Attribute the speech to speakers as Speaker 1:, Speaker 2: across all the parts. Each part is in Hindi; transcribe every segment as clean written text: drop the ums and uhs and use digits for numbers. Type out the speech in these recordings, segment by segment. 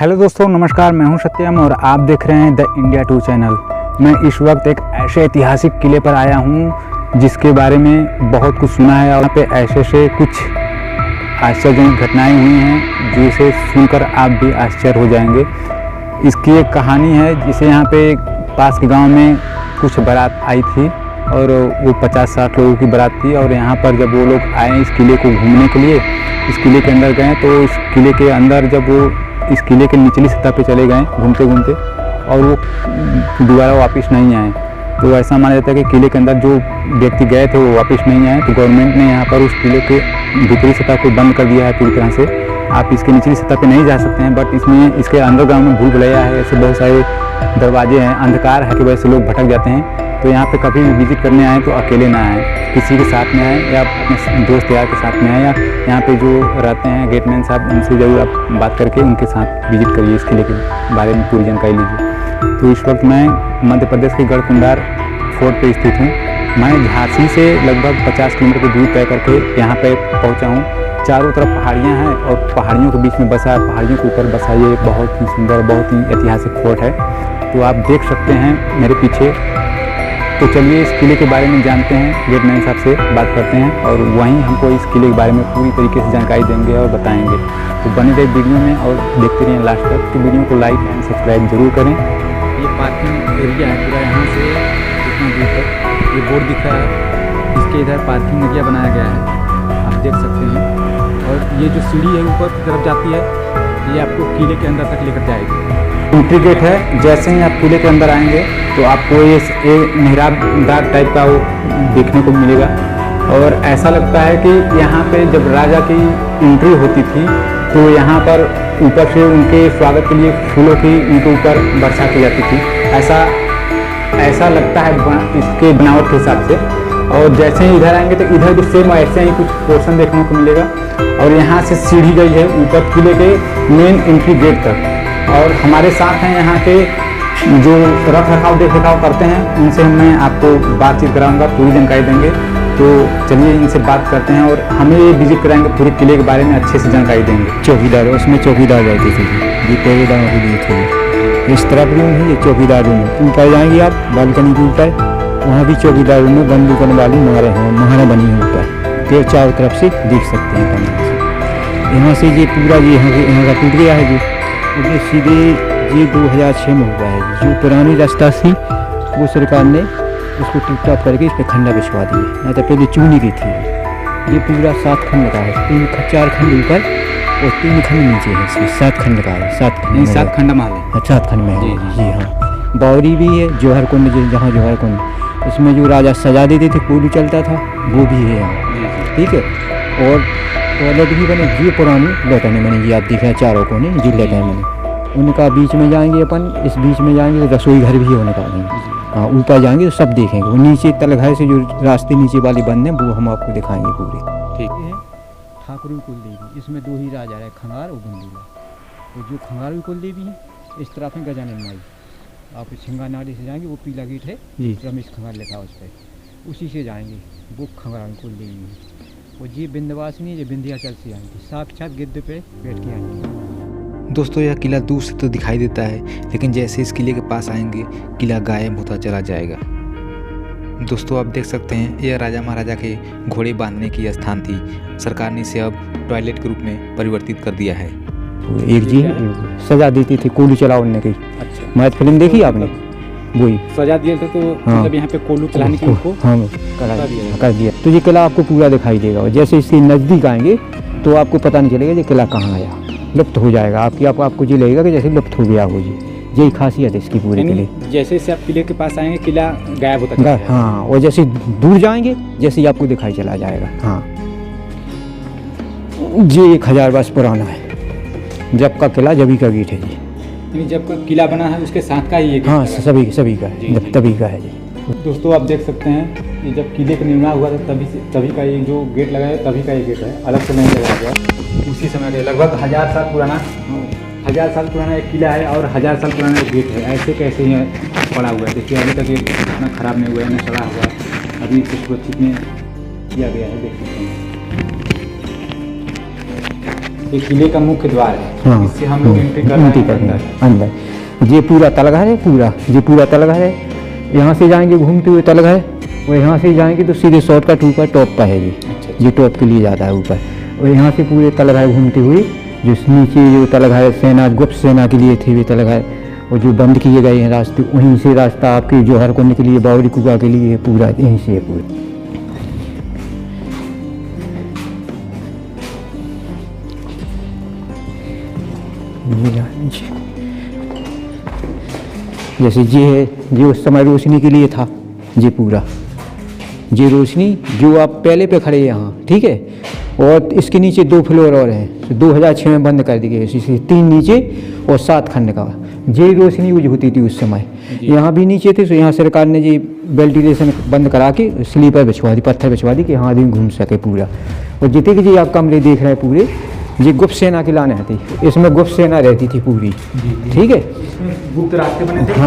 Speaker 1: हेलो दोस्तों, नमस्कार। मैं हूं सत्यम और आप देख रहे हैं द इंडिया 2 चैनल। मैं इस वक्त एक ऐसे ऐतिहासिक किले पर आया हूं जिसके बारे में बहुत कुछ सुना है और यहाँ पे ऐसे कुछ आश्चर्यजनक घटनाएं हुई हैं जिसे सुनकर आप भी आश्चर्य हो जाएंगे। इसकी एक कहानी है जिसे यहाँ पे पास के गांव में कुछ बारात आई थी और वो 50-60 लोगों की बारात थी। और यहाँ पर जब वो लोग आए इस किले को घूमने के लिए, इस किले के अंदर गए, तो इस किले के अंदर जब वो इस किले के निचली सतह पे चले गए घूमते घूमते और वो दोबारा वापस नहीं आए। तो ऐसा माना जाता है कि किले के अंदर जो व्यक्ति गए थे वो वापस नहीं आए। तो गवर्नमेंट ने यहाँ पर उस किले के भीतरी सतह को बंद कर दिया है पूरी तरह से। आप इसके निचली सतह पे नहीं जा सकते हैं, बट इसमें इसके अंडरग्राउंड में भूल भुलैया है, ऐसे बहुत सारे दरवाजे हैं, अंधकार है कि वजह से लोग भटक जाते हैं। तो यहाँ पे कभी भी विजिट करने आए तो अकेले ना आए, किसी के साथ में आए या अपने दोस्त यार के साथ में आए, या यहाँ पे जो रहते हैं गेटमैन साहब उनसे ज़रूर आप बात करके उनके साथ विजिट करिए, इस किले के बारे में पूरी जानकारी लीजिए। तो इस वक्त मैं मध्य प्रदेश के गढ़कुंडार फोर्ट पे स्थित हूँ। मैं झांसी से लगभग 50 किलोमीटर की दूरी तय करके यहाँ पे पहुँचा हूँ। चारों तरफ पहाड़ियाँ हैं और पहाड़ियों के बीच में बसा, पहाड़ियों के ऊपर बसा ये बहुत ही सुंदर, बहुत ही ऐतिहासिक फोर्ट है। तो आप देख सकते हैं मेरे पीछे। तो चलिए इस किले के बारे में जानते हैं, गेटमैन साहब से बात करते हैं और वहीं हमको इस किले के बारे में पूरी तरीके से जानकारी देंगे और बताएंगे। तो बने रहे वीडियो में और देखते रहिए लास्ट तक। तो वीडियो को लाइक एंड सब्सक्राइब जरूर करें। ये पार्किंग एरिया है पूरा, यहाँ से इतना दूर तक ये बोर्ड दिख रहा है, इसके इधर पार्किंग एरिया बनाया गया है, आप देख सकते हैं। और ये जो सीढ़ी है ऊपर की तरफ जाती है, ये आपको किले के अंदर तक लेकर जाएगी। एंट्री गेट है, जैसे ही आप किले के अंदर आएंगे तो आपको ये मेहराबदार टाइप का वो देखने को मिलेगा। और ऐसा लगता है कि यहाँ पे जब राजा की एंट्री होती थी तो यहाँ पर ऊपर से उनके स्वागत के लिए फूलों की उनके ऊपर वर्षा की जाती थी। ऐसा लगता है इसके बनावट के हिसाब से। और जैसे ही इधर आएंगे तो इधर भी सेम ऐसे ही कुछ पोर्शन देखने को मिलेगा। और यहाँ से सीढ़ी गई है ऊपर किले के मेन एंट्री गेट तक। और हमारे साथ हैं यहाँ के जो रख रखाव देख रखाव करते हैं, उनसे मैं आपको बातचीत कराऊंगा, पूरी जानकारी देंगे। तो चलिए इनसे बात करते हैं और हमें ये विजिट कराएंगे, पूरे किले के बारे में अच्छे से जानकारी देंगे।
Speaker 2: चौकीदार, उसमें चौकीदार रहती थी जी, पहरेदारों के लिए थे। इस तरफ रूम है, ये चौकीदार रूम है। ऊपर जाएंगे आप बालकनी के ऊपर, वहाँ भी चौकीदार रूम में बंदूकन वाली महारा बनी है ऊपर। फिर चारों तरफ से देख सकते हैं कमरे से। यहाँ से ये पूरा ये यहाँ का टूट गया है जी, ये सीधे ये 2006 में हुआ है। जो पुरानी रास्ता थी वो सरकार ने उसको टिप टॉप करके इस पर खंडा बिछवा दिए, नहीं तो पहले चूनी की थी। ये पूरा 7 खंड का है, 4 खंड ऊपर और 3 खंड नीचे है, इसके 7 खंड का है। 7
Speaker 1: खंड महल है,
Speaker 2: 7 खंड में है जी हाँ। बावरी भी है, जौहर कुंड, जहाँ जौहर कुंड, इसमें जो राजा सजा देते थे, कोलू चलता था, वो भी है यहाँ, ठीक है। और टॉयलेट भी बने, ये पुरानी लेटने बनी, ये आप दिख रहे हैं चारों कोने, जी लेटने बने। उनका बीच में जाएंगे अपन, इस बीच में जाएंगे तो रसोई घर भी होने का नहीं। हाँ, ऊपर जाएंगे तो सब देखेंगे। वो नीचे तलघर से जो रास्ते नीचे वाले बंद हैं वो हम आपको दिखाएंगे पूरे, ठीक है। ठाकुर कुल देवी, इसमें 2 ही राजा है, खंगार और गंडूला। तो जो खंगार कुल देवी है, इस तरफ है गजानन माई। आप छिंगा नाली से जाएंगे, वो पीला गेट है जी, रमेश खंगार लिखा है उस पर, उसी से जाएंगे, वो खंगार कुल देवी है। और ये विंध्यवासिनी, ये विंध्याचल से आएंगे, साक्षात गिद्ध पे बैठ के आएंगे।
Speaker 3: दोस्तों यह किला दूर से तो दिखाई देता है, लेकिन जैसे इस किले के पास आएंगे किला गायब होता चला जाएगा। दोस्तों आप देख सकते हैं यह राजा महाराजा के घोड़े बांधने की स्थान थी। सरकार ने इसे अब टॉयलेट के रूप में परिवर्तित कर दिया है।
Speaker 2: एक जी सजा देती थी कोलू चलाने की।
Speaker 1: अच्छा,
Speaker 2: मैथ फिल्म देखी आपने? वही
Speaker 1: सजा दिए थे तो
Speaker 2: हाँ,
Speaker 1: मतलब यहाँ पे कोलू चलाने की उनको
Speaker 2: हाँ कर दिया। तो ये किला आपको पूरा दिखाई देगा। और जैसे इसके नज़दीक आएंगे तो आपको पता नहीं चलेगा ये किला कहाँ आया, लुप्त हो जाएगा। आपको ये लगेगा कि जैसे लुप्त हो गया हो जी। यही खासियत है इसकी पूरे किले।
Speaker 1: जैसे से आप किले के पास आएंगे किला गायब होता है।
Speaker 2: हाँ, और जैसे दूर जाएंगे जैसे ही आपको दिखाई चला जाएगा। हाँ, ये 1000 वर्ष पुराना है, जब का किला जभी का गेट है जी।
Speaker 1: जब किला बना है उसके साथ का ही,
Speaker 2: हाँ सभी का है, जब तभी का है जी।
Speaker 1: दोस्तों आप देख सकते हैं ये जब किले का निर्माण हुआ था तभी का ये जो गेट लगाया तभी का ये गेट है, अलग से नहीं लगाया गया। उसी समय का लगभग 1000 साल पुराना एक किला है और 1000 साल पुराना एक गेट है। ऐसे कैसे ही पड़ा हुआ है, देखिए अभी तक ये इतना ख़राब नहीं हुआ है, न सड़ा हुआ है, अभी इसे सुरक्षित में किया गया है, देख सकते हैं। ये किले का मुख्य द्वार है।
Speaker 2: हाँ,
Speaker 1: इससे हम लोग एंट्री कर
Speaker 2: एंट्री
Speaker 1: रहे हैं
Speaker 2: करेंगे अंदर। ये पूरा तलघर है, ये पूरा तलघर है। यहाँ से जाएंगे घूमते हुए तलघर, और यहाँ से जाएंगे तो सीधे शॉर्टकट ऊपर टॉप पर है ये टॉप के लिए जाता है ऊपर। और यहाँ से पूरे तलघर घूमते हुए जो नीचे जो तलघर सेना गुप्त सेना के लिए थे वे तलघर, और जो बंद किए गए हैं रास्ते, वहीं से रास्ता आपके जौहर कुंड के लिए, बावरी कुआ के लिए पूरा यहीं से है पूरा। जैसे ये है, ये उस समय रोशनी के लिए था, ये पूरा ये रोशनी जो आप पहले पे खड़े हैं यहाँ, ठीक है। और इसके नीचे 2 फ्लोर और हैं, 2006 में बंद कर दी गई, इसी 3 नीचे और 7 खंड का ये रोशनी यूज होती थी उस समय। यहाँ भी नीचे थे, तो यहाँ सरकार ने जी वेंटिलेशन बंद करा के स्लीपर बिछवा दी, पत्थर बिछवा दी कि यहाँ आदमी घूम सके पूरा। और जितने की जी आप कमरे देख रहे हैं पूरे, ये गुप्त सेना की लाने आती, इसमें गुप्त सेना रहती थी पूरी, ठीक है।
Speaker 1: गुप्त रास्ते बने थे।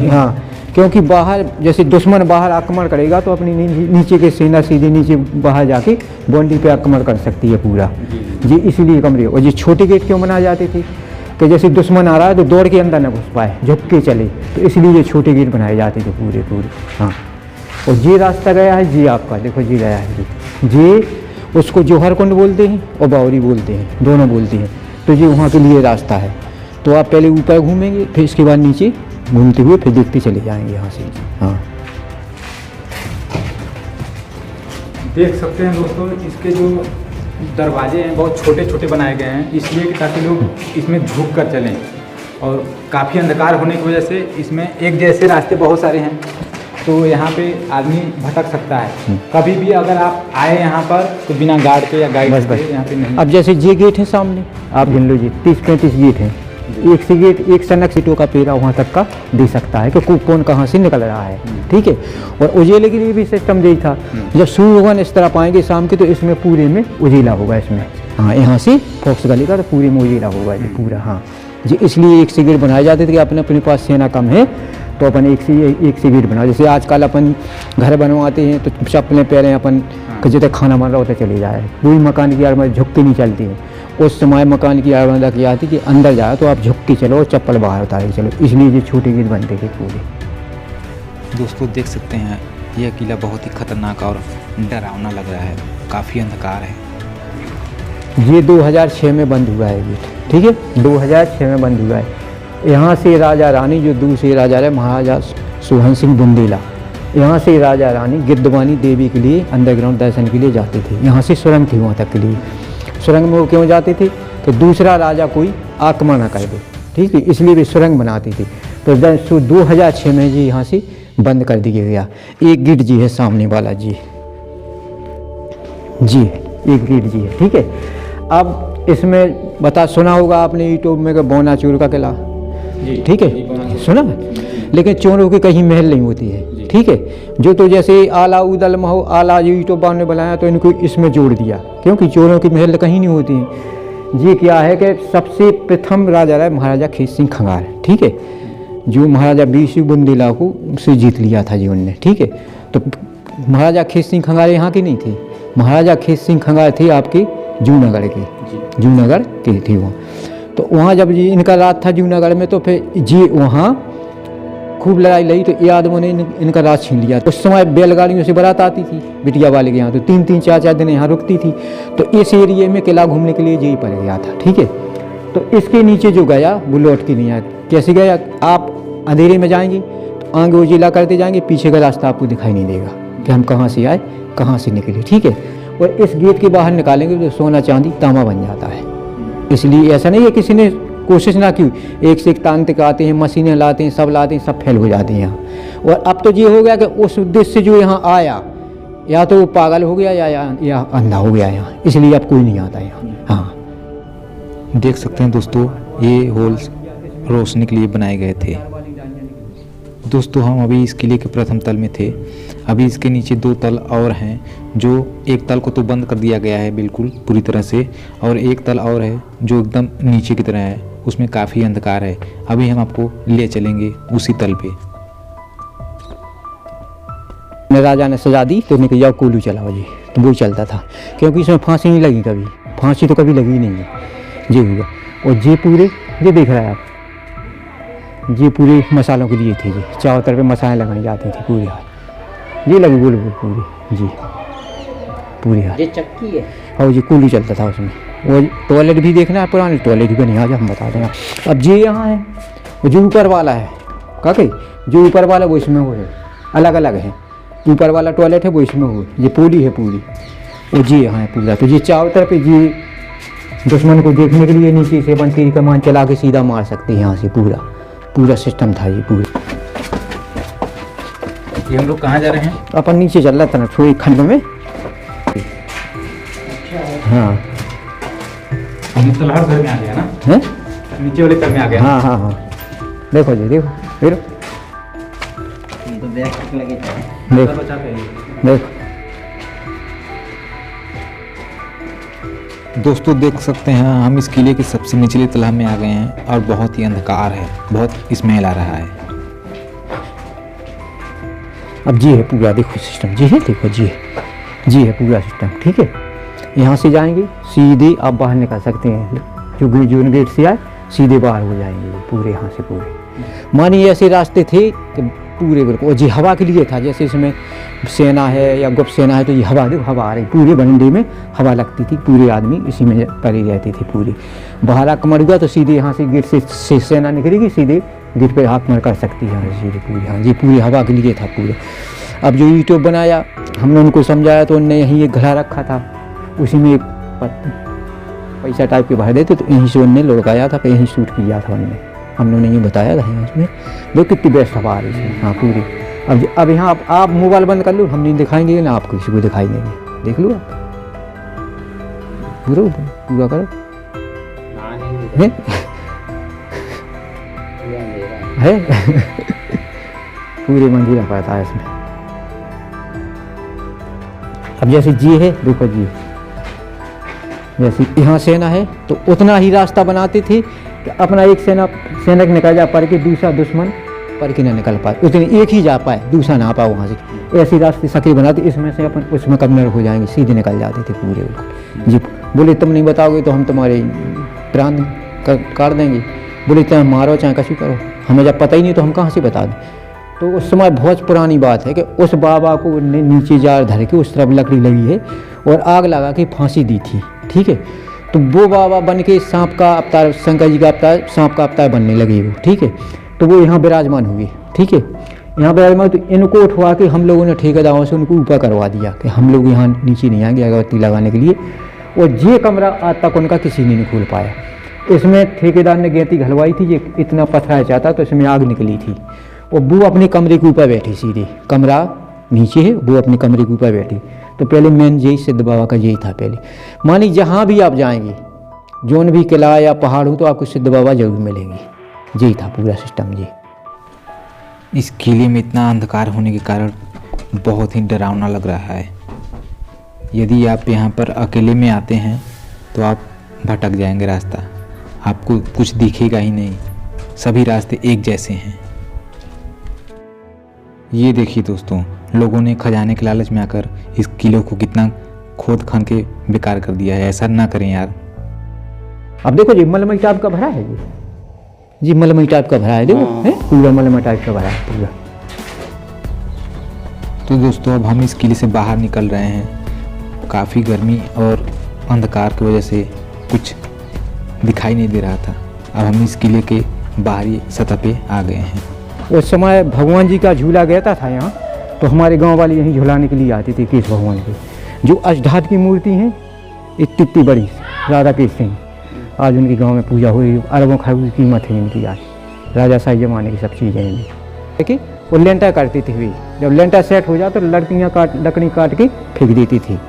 Speaker 2: हाँ, क्योंकि बाहर जैसे दुश्मन बाहर आक्रमण करेगा तो अपनी नीचे के सेना सीधे नीचे बाहर जाके बाउंड्री पे आक्रमण कर सकती है पूरा, जी इसलिए कमरे। और ये छोटे गेट क्यों बनाए जाते थे कि जैसे दुश्मन आ रहा है तो दौड़ के अंदर न घुस पाए, झुक के चले, तो इसलिए ये छोटे गेट बनाए जाते थे पूरे। हाँ, और ये रास्ता गया है जी आपका, देखो जी गया है जी, उसको जौहर कुंड बोलते हैं और बावरी बोलते हैं, दोनों बोलते हैं। तो ये वहाँ के लिए रास्ता है। तो आप पहले ऊपर घूमेंगे, फिर इसके बाद नीचे घूमते हुए फिर देखते चले जाएंगे यहाँ से। हाँ,
Speaker 1: देख सकते हैं दोस्तों, इसके जो दरवाजे हैं बहुत छोटे छोटे बनाए गए हैं, इसलिए कि ताकि लोग इसमें झुक कर चलें। और काफ़ी अंधकार होने की वजह से इसमें एक जैसे रास्ते बहुत सारे हैं, तो यहाँ पे आदमी भटक सकता है। कभी भी अगर आप आए यहाँ पर तो बिना गार्ड के या गाइड के यहाँ पे नहीं।
Speaker 2: अब जैसे ये गेट है सामने, आप गिन लो जी 30-35 गेट हैं, एक से गेट एक सनक सीटों का पेरा वहाँ तक का दे सकता है कि कौन कहाँ से निकल रहा है, ठीक है। और उजेले के लिए भी सिस्टम यही था, जब सूर्य भगवान इस तरह पाएंगे शाम के तो इसमें पूरे में उजेला होगा इसमें। हाँ, यहाँ से फॉक्स गली का तो पूरे में उजेला होगा ये पूरा। हाँ जी, इसलिए एक से गेट बनाए जाते थे कि अपने पास सेना कम है तो अपन एक से गेट बनाओ। जैसे आजकल अपन घर बनवाते हैं तो चप्पलें पहले अपन जैसे खाना बन रहा होता चले जाए, पूरी मकान की आड़ में झुक के नहीं चलती है। उस समय मकान की आड़ की आती कि अंदर जाए तो आप झुक के चलो और चप्पल बाहर उतार के चलो, इसलिए ये छोटे गेट बनते थे पूरे।
Speaker 3: दोस्तों देख सकते हैं यह किला बहुत ही खतरनाक और डरावना लग रहा है, काफ़ी अंधकार है।
Speaker 2: ये 2006 में बंद हुआ है गेट, ठीक है, 2006 में बंद हुआ है। यहाँ से राजा रानी जो दूसरे राजा रहे महाराजा सोहन सिंह बुंदेला, यहाँ से राजा रानी गिरदवानी देवी के लिए अंडरग्राउंड दर्शन के लिए जाते थे। यहाँ से सुरंग थी वहाँ तक के लिए, सुरंग में वो क्यों जाते थे तो दूसरा राजा कोई आक्रमण न कर दे, ठीक है, इसलिए वे सुरंग बनाते थे। तो 2006 में जी यहाँ से बंद कर दिया गया। एक गेट जी है सामने वाला जी एक गेट जी है, ठीक है। अब इसमें बता सुना होगा आपने यूट्यूब में बौना चोर का किला, ठीक है, सुना। लेकिन चोरों की कहीं महल नहीं होती है, ठीक है। जो तो जैसे आला उदल महो आला जो यूट्यूब ने बनाया तो इनको इसमें जोड़ दिया, क्योंकि चोरों की महल कहीं नहीं होती है। ये क्या है कि सबसे प्रथम राजा रहा महाराजा खेत सिंह खंगार, ठीक है, जो महाराजा वीर सिंह बुंदेला को से जीत लिया था जी उनने, ठीक है। तो महाराजा खेत सिंह खंगार यहाँ की नहीं थी, महाराजा खेत सिंह खंगार थे आपके जूनागढ़ के, जूनागढ़ के थे वहाँ। तो वहाँ जब जी इनका राज था जूनागढ़ में, तो फिर जी वहाँ खूब लड़ाई लड़ी, तो ये आदमों ने इनका राज छीन लिया। उस समय बैलगाड़ियों से बारात आती थी बिटिया वाले के यहाँ, तो 3-3 4-4 दिन यहाँ रुकती थी। तो इस एरिए में किला घूमने के लिए यही पड़ गया था, ठीक है। तो इसके नीचे जो गया वो लौट के नहीं आया। कैसे गया, आप अंधेरे में जाएंगे तो आगे उजीला करते जाएंगे, पीछे का रास्ता आपको दिखाई नहीं देगा कि हम कहाँ से आए कहाँ से निकले, ठीक है। और इस गेट के बाहर निकालेंगे तो सोना चांदी तांबा बन जाता है। इसलिए ऐसा नहीं है किसी ने कोशिश ना की, एक से एक तांत्रिक आते हैं, मशीनें लाते हैं, सब लाते हैं, सब फेल हो जाते हैं यहाँ। और अब तो ये हो गया कि उस उद्देश्य से जो यहाँ आया या तो वो पागल हो गया या अंधा हो गया यहाँ, इसलिए अब कोई नहीं आता यहाँ। हाँ,
Speaker 3: देख सकते हैं दोस्तों ये होल्स रोशनी के लिए बनाए गए थे। दोस्तों हम अभी इस किले के प्रथम तल में थे, अभी इसके नीचे 2 तल और हैं, जो एक तल को तो बंद कर दिया गया है बिल्कुल पूरी तरह से, और एक तल और है जो एकदम नीचे की तरह है, उसमें काफ़ी अंधकार है। अभी हम आपको ले चलेंगे उसी तल पे।
Speaker 2: राजा ने सजा दी तो निकल जाओ कोलू चलाओ जी, तो वो चलता था, क्योंकि इसमें फांसी नहीं लगी कभी, फांसी तो कभी लगी नहीं है। ये हुआ। और ये पूरे ये देख रहे हैं आप, ये पूरे मसालों के लिए थे, ये चारों तरफ मसाले लगाई जाती थी पूरे हाथ। ये लगी गोल गोल पूरी जी पूरे हाथ।
Speaker 4: ये चक्की है
Speaker 2: और ये कूलू चलता था उसमें। वो टॉयलेट भी देखना है, पुराने टॉयलेट भी बने आज हम बता दें। अब ये यहाँ है, जो ऊपर वाला है काके, जो ऊपर वाला वो इसमें वो है, अलग अलग है। ऊपर वाला टॉयलेट है वो इसमें हो, ये पूरी है पूरी। और जी यहाँ है पूरा। तो ये चारों तरफ ये दुश्मन को देखने के लिए नीचे से अपन तीर कमान चला के सीधा मार सकते हैं यहाँ से। पूरा पूरा सिस्टम था ये पूरा।
Speaker 1: ये हम लोग कहाँ जा रहे हैं?
Speaker 2: अपन नीचे चल रहा था ना थोड़ी खंड में। हाँ
Speaker 1: हम तलहट घर में आ गया ना,
Speaker 2: हैं?
Speaker 1: नीचे वाले घर में आ गया।
Speaker 2: हाँ हाँ हाँ देखो जी, देखो फिर
Speaker 4: तो बैग तक लगे थे।
Speaker 2: देखो
Speaker 1: बचा पहले।
Speaker 2: देखो।
Speaker 3: दोस्तों देख सकते हैं हम इस किले के सबसे निचले तलाब में आ गए हैं और बहुत ही अंधकार है, बहुत स्मेल आ रहा है।
Speaker 2: अब जी है पूरा, देखो सिस्टम जी है, देखो जी है पूरा सिस्टम। ठीक है, यहाँ से जाएंगे सीधे आप बाहर निकल सकते हैं। जो गेट से आए सीधे बाहर हो जाएंगे ये पूरे, यहाँ से पूरे। मानिए ऐसे रास्ते थे कि पूरे बिल्कुल। और जी हवा के लिए था, जैसे इसमें सेना है या गुप्त सेना है तो ये हवा, देखो हवा आ रही पूरे बरंडे में हवा लगती थी, पूरे आदमी इसी में पड़ी रहती थी पूरी। बाहर आक्रमण हुआ तो सीधे यहाँ से गेट से सेना निकलेगी, सीधे गेट पर आक्रमण कर सकती है यहाँ से सीधे पूरी। हाँ जी पूरी हवा के लिए था पूरे। अब जो यूट्यूब बनाया हमने उनको समझाया तो उनने यहीं एक घड़ा रखा था, उसी में एक पैसा टाइप के भर देते तो यहीं से उनने लुढ़काया था, यहीं शूट किया था उनने। हम लोगों ने ये बताया था यहाँ उसमें। देखो कितनी बेस्ट हवा आ रही है हाँ पूरी। अब यहाँ आप मोबाइल बंद कर लो, हम नहीं दिखाएंगे ना आपको, किसी को दिखाई देंगे। देख लो आप पूरा पूरा करो है पूरे मंदिर पड़ता है इसमें। अब जैसे जी है देखो जी, जैसे यहाँ सेना है तो उतना ही रास्ता बनाते थे कि अपना एक सैनिक निकल जा पर के दूसरा दुश्मन पर के ना निकल पाए, उतने एक ही जा पाए दूसरा ना पाए वहाँ से। ऐसे रास्ते सके बनाते, इसमें से अपन उसमें कमनर हो जाएंगे, सीधे निकल जाते थे पूरे जी। बोले तुम नहीं बताओगे तो हम तुम्हारे प्राण काट देंगे। बोले चाहे मारो चाहे कछु करो, हमें जब पता ही नहीं तो हम कहाँ से बता दें। तो उस समय बहुत पुरानी बात है कि उस बाबा को ने नीचे जार धर के उस तरफ लकड़ी लगी है और आग लगा के फांसी दी थी। ठीक है, तो वो बाबा बन के सांप का अवतार, शंकर जी का अवतार, सांप का अवतार बनने लगे वो। ठीक है, तो वो यहाँ विराजमान हुए। ठीक है, यहाँ विराजमान तो इनको उठवा के हम लोगों ने ठेकेदारों से उनको ऊपर करवा दिया कि हम लोग यहाँ नीचे नहीं आएंगे अगरबत्ती लगाने के लिए। और ये कमरा आज तक उनका किसी ने नहीं खोल पाया। इसमें ठेकेदार ने गेंती घलवाई थी, ये इतना पथराया जाता तो इसमें आग निकली थी। और वो अपने कमरे के ऊपर बैठी, सीधे कमरा नीचे है, वो अपने कमरे के ऊपर बैठी। तो पहले मेन यही सिद्ध बाबा का यही था पहले। मानी जहाँ भी आप जाएंगे, जोन भी किला या पहाड़ हो तो आपको सिद्ध बाबा जरूर मिलेंगे। यही था पूरा सिस्टम जी।
Speaker 3: इस किले में इतना अंधकार होने के कारण बहुत ही डरावना लग रहा है। यदि आप यहाँ पर अकेले में आते हैं तो आप भटक जाएंगे रास्ता, आपको कुछ दिखेगा ही नहीं, सभी रास्ते एक जैसे हैं। ये देखिए दोस्तों, लोगों ने खजाने के लालच में आकर इस किले को कितना खोद खान के बेकार कर दिया है। ऐसा ना करें यार।
Speaker 2: अब देखो जी मलमई टाइप का भरा है जी मलमई टाइप का भरा है, देखो है पूरा मलमई टाइप का भरा है पूरा।
Speaker 3: तो दोस्तों अब हम इस किले से बाहर निकल रहे हैं। काफ़ी गर्मी और अंधकार की वजह से कुछ दिखाई नहीं दे रहा था। अब हम इस किले के बाहरी सतह पे आ गए हैं।
Speaker 2: उस समय भगवान जी का झूला गया था यहाँ, तो हमारे गांव वाले यहीं झुलाने के लिए आते थे केश भगवान के। जो अष्टधात की मूर्ति हैं इतनी बड़ी राधा केश सिंह, आज उनके गांव में पूजा हो रही है। अरबों खरबों की कीमत है इनकी आज, राजा साहब जमाने की सब चीज़ें हैं। देखिए वो लेंटा करती थी वे, जब लेंटा सेट हो जाता तो लड़कियाँ लकड़ी काट के फेंक देती थी,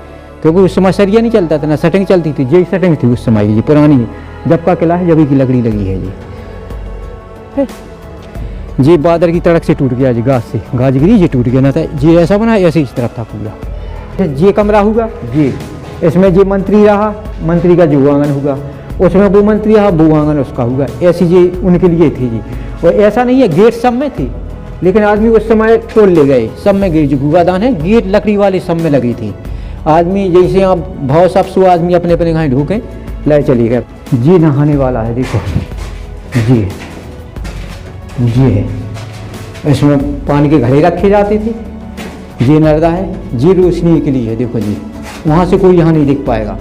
Speaker 2: क्योंकि उस समय सरिया नहीं चलता था ना सेटिंग चलती थी। यही सेटिंग थी उस समय, ये पुरानी जब का किला है जब की लकड़ी लगी है ये बादर की तड़क से टूट गया जी, गाछ से गाछ गिरी ये टूट गया ना था। ये ऐसा बना ऐसे इस तरफ था पूरा। ये कमरा होगा ये, इसमें ये मंत्री रहा, मंत्री का जो आंगन होगा, उसमें वो मंत्री रहा, वो आंगन उसका होगा। ऐसी ये उनके लिए थी जी। और ऐसा नहीं है गेट सब में थी, लेकिन आदमी उस समय तोड़ ले गए। सब में गेट जो गुगादान है गेट लकड़ी वाले सब में लगी थी। आदमी जैसे आप भाव सब सो आदमी अपने अपने घर ढूके ले चलिएगा जी। नहाने वाला है देखो जी, ये है, इसमें पानी के घड़े रखे जाते थे। ये नर्दा है जी, रोशनी के लिए है देखो जी। वहाँ से कोई यहाँ नहीं दिख पाएगा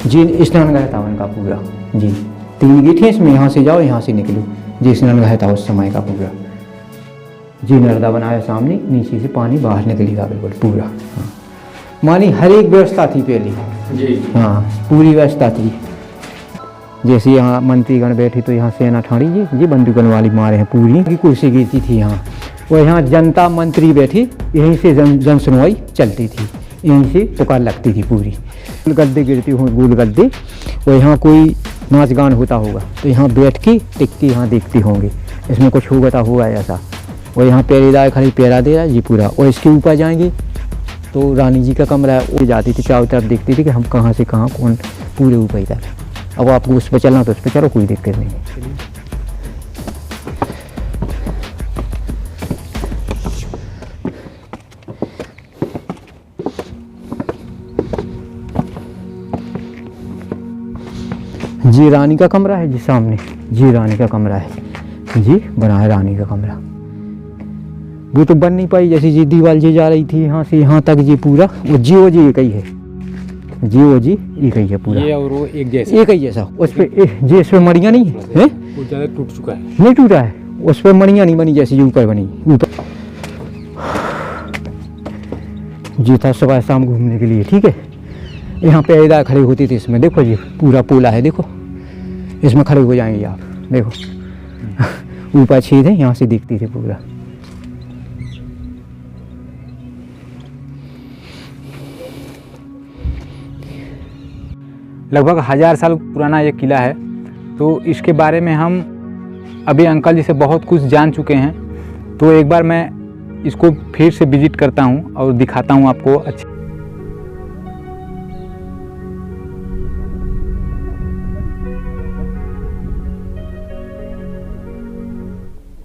Speaker 2: जी। स्नान गया था उनका पूरा जी। 3 गेट हैं इसमें, यहाँ से जाओ यहाँ से निकलो जी। स्नान गया था उस समय का पूरा जी। नर्दा बनाया सामने, नीचे से पानी बाहर निकलेगा बिल्कुल पूरा। हाँ, मानी हर एक व्यवस्था थी पहले जी। हाँ, पूरी व्यवस्था थी। जैसे यहाँ मंत्रीगण बैठी तो यहाँ सेना ठाणी जी बंदूकन वाली मारे हैं पूरी की कुर्सी गिरती थी यहाँ। और यहाँ जनता मंत्री बैठी, यहीं से जन सुनवाई चलती थी, यहीं से पुकार लगती थी पूरी। गद्दे गिरती हुई गोल गद्दे, और यहाँ कोई नाच गान होता होगा तो यहाँ बैठ के टिक के यहाँ देखते होंगे इसमें कुछ होगा ऐसा। और यहाँ पहरेदार खड़ी पहरा दे रहा है जी पूरा। और इसके ऊपर जाएंगे तो रानी जी का कमरा है, वो जाती थी चारों तरफ देखती थी कि हम कहाँ से कहाँ कौन पूरे ऊपर ही था। अब आपको उस पर चलना तो उस पर चलो, कोई दिक्कत नहीं है। जी रानी का कमरा है जी सामने जी। रानी का कमरा है जी, बना है रानी का कमरा। वो तो बन नहीं पाई, जैसी जी दीवार जी जा रही थी यहाँ से यहाँ तक जी पूरा। वो जी एक ही है जी, वो जी एक ही है पूरा।
Speaker 1: ये और वो एक जैसा,
Speaker 2: एक ही जैसा। उस पर जी इस पर मड़ियाँ नहीं है,
Speaker 1: वो ज़्यादा टूट चुका है।
Speaker 2: नहीं टूटा है, उस पर मड़ियाँ नहीं बनी जैसी ऊपर बनी। ऊपर जी था सुबह शाम घूमने के लिए, ठीक है। यहाँ पे इधर खड़े होती थी इसमें, देखो जी पूरा पोला है देखो, इसमें खड़े हो जाएंगे आप देखो। ऊपर छेद है, यहाँ से दिखती थी पूरा।
Speaker 1: लगभग 1000 साल पुराना ये किला है। तो इसके बारे में हम अभी अंकल जी से बहुत कुछ जान चुके हैं, तो एक बार मैं इसको फिर से विजिट करता हूँ और दिखाता हूँ आपको। अच्छी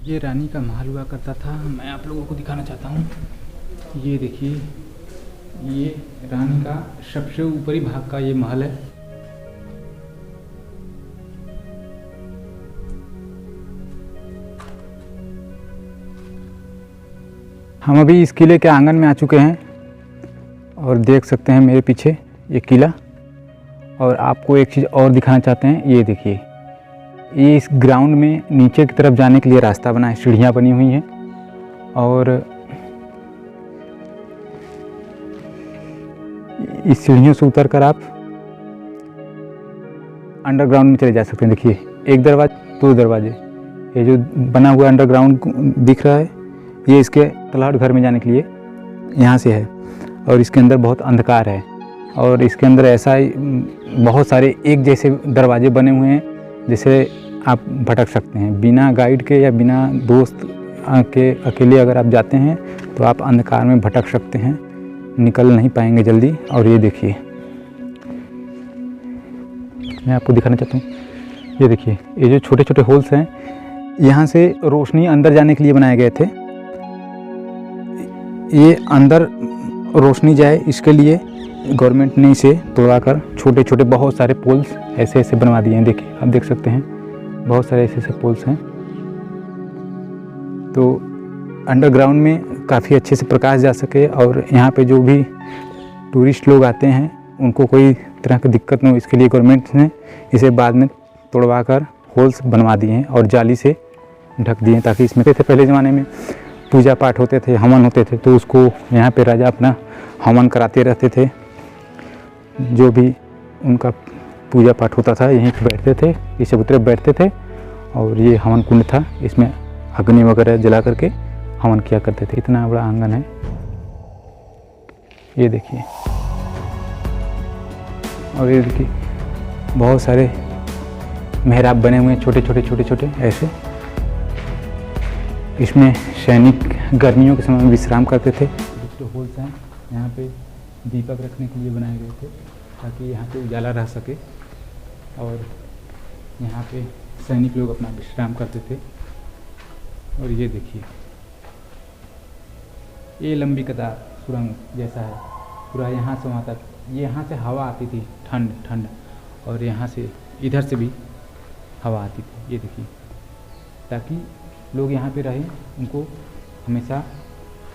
Speaker 1: ये रानी का महल हुआ करता था, मैं आप लोगों को दिखाना चाहता हूँ। ये देखिए, ये रानी का सबसे ऊपरी भाग का ये महल है। हम अभी इस किले के आंगन में आ चुके हैं और देख सकते हैं मेरे पीछे ये किला। और आपको एक चीज़ और दिखाना चाहते हैं, ये देखिए, ये इस ग्राउंड में नीचे की तरफ जाने के लिए रास्ता बना है, सीढ़ियाँ बनी हुई हैं। और इस सीढ़ियों से उतर कर आप अंडरग्राउंड में चले जा सकते हैं। देखिए, एक दरवाजा, 2 दरवाजे, ये जो बना हुआ अंडरग्राउंड दिख रहा है, ये इसके तलाहट घर में जाने के लिए यहाँ से है। और इसके अंदर बहुत अंधकार है, और इसके अंदर ऐसा बहुत सारे एक जैसे दरवाजे बने हुए हैं, जिसे आप भटक सकते हैं बिना गाइड के या बिना दोस्त के। अकेले अगर आप जाते हैं तो आप अंधकार में भटक सकते हैं, निकल नहीं पाएंगे जल्दी। और ये देखिए, मैं आपको दिखाना चाहता हूँ, ये देखिए, ये जो छोटे छोटे होल्स हैं, यहाँ से रोशनी अंदर जाने के लिए बनाए गए थे। ये अंदर रोशनी जाए इसके लिए गवर्नमेंट ने इसे तोड़ाकर छोटे छोटे बहुत सारे पोल्स ऐसे ऐसे बनवा दिए हैं। देखिए, आप देख सकते हैं, बहुत सारे ऐसे ऐसे पोल्स हैं। तो अंडरग्राउंड में काफ़ी अच्छे से प्रकाश जा सके, और यहाँ पे जो भी टूरिस्ट लोग आते हैं उनको कोई तरह की दिक्कत न हो, इसके लिए गवर्नमेंट ने इसे बाद में तोड़वा कर होल्स बनवा दिए हैं और जाली से ढक दिए हैं, ताकि इसमें थे पहले ज़माने में पूजा पाठ होते थे, हवन होते थे, तो उसको यहाँ पे राजा अपना हवन कराते रहते थे। जो भी उनका पूजा पाठ होता था यहीं पे बैठते थे, इस चबूतरे बैठते थे, और ये हवन कुंड था, इसमें अग्नि वगैरह जला करके हवन किया करते थे। इतना बड़ा आंगन है, ये देखिए। और ये देखिए, बहुत सारे मेहराब बने हुए हैं, छोटे छोटे छोटे छोटे ऐसे। इसमें सैनिक गर्मियों के समय में विश्राम करते थे। जो होल्स हैं यहाँ पे दीपक रखने के लिए बनाए गए थे, ताकि यहाँ पे उजाला रह सके, और यहाँ पे सैनिक लोग अपना विश्राम करते थे। और ये देखिए, ये लंबी कतार सुरंग जैसा है पूरा यहाँ से वहाँ तक। ये यहाँ से हवा आती थी, ठंड ठंड, और यहाँ से इधर से भी हवा आती थी, ये देखिए, ताकि लोग यहाँ पे रहें, उनको हमेशा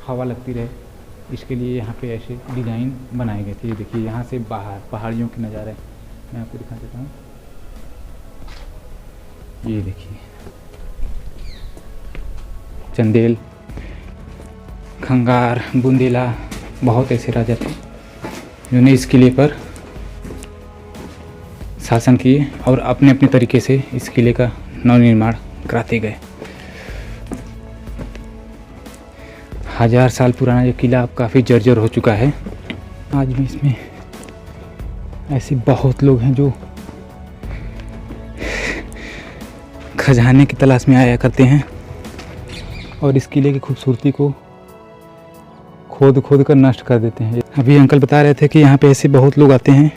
Speaker 1: हवा लगती रहे, इसके लिए यहाँ पे ऐसे डिज़ाइन बनाए गए थे। ये देखिए, यहाँ से बाहर पहाड़ियों के नज़ारे मैं आपको दिखा देता हूँ। ये देखिए, चंदेल, खंगार, बुंदेला, बहुत ऐसे राजा थे जिन्होंने इस किले पर शासन किए और अपने अपने तरीके से इस किले का नवनिर्माण कराते गए। 1000 साल पुराना ये किला अब काफ़ी जर्जर हो चुका है। आज भी इसमें ऐसे बहुत लोग हैं जो खजाने की तलाश में आया करते हैं और इस किले की खूबसूरती को खोद खोद कर नष्ट कर देते हैं। अभी अंकल बता रहे थे कि यहाँ पे ऐसे बहुत लोग आते हैं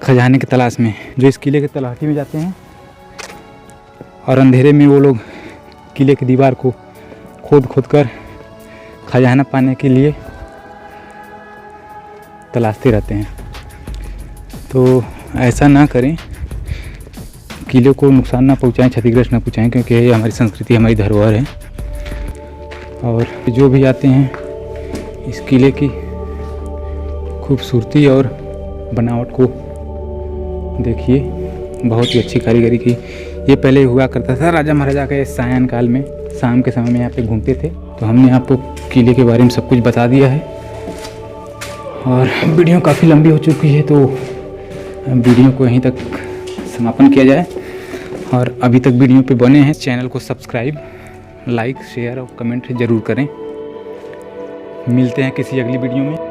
Speaker 1: खजाने की तलाश में, जो इस किले के तलाशी में जाते हैं और अंधेरे में वो लोग किले की दीवार को खोद खोद कर खजाना पाने के लिए तलाशते रहते हैं। तो ऐसा ना करें, किले को नुकसान ना पहुंचाएं, क्षतिग्रस्त ना पहुंचाएं, क्योंकि ये हमारी संस्कृति, हमारी धरोहर है। और जो भी आते हैं इस किले की खूबसूरती और बनावट को देखिए, बहुत ही अच्छी कारीगरी की। ये पहले हुआ करता था राजा महाराजा के सायं काल में, शाम के समय में यहाँ पे घूमते थे। तो हमने आपको किले के बारे में सब कुछ बता दिया है और वीडियो काफ़ी लंबी हो चुकी है, तो वीडियो को यहीं तक समापन किया जाए। और अभी तक वीडियो पे बने हैं, चैनल को सब्सक्राइब, लाइक, शेयर और कमेंट ज़रूर करें। मिलते हैं किसी अगली वीडियो में।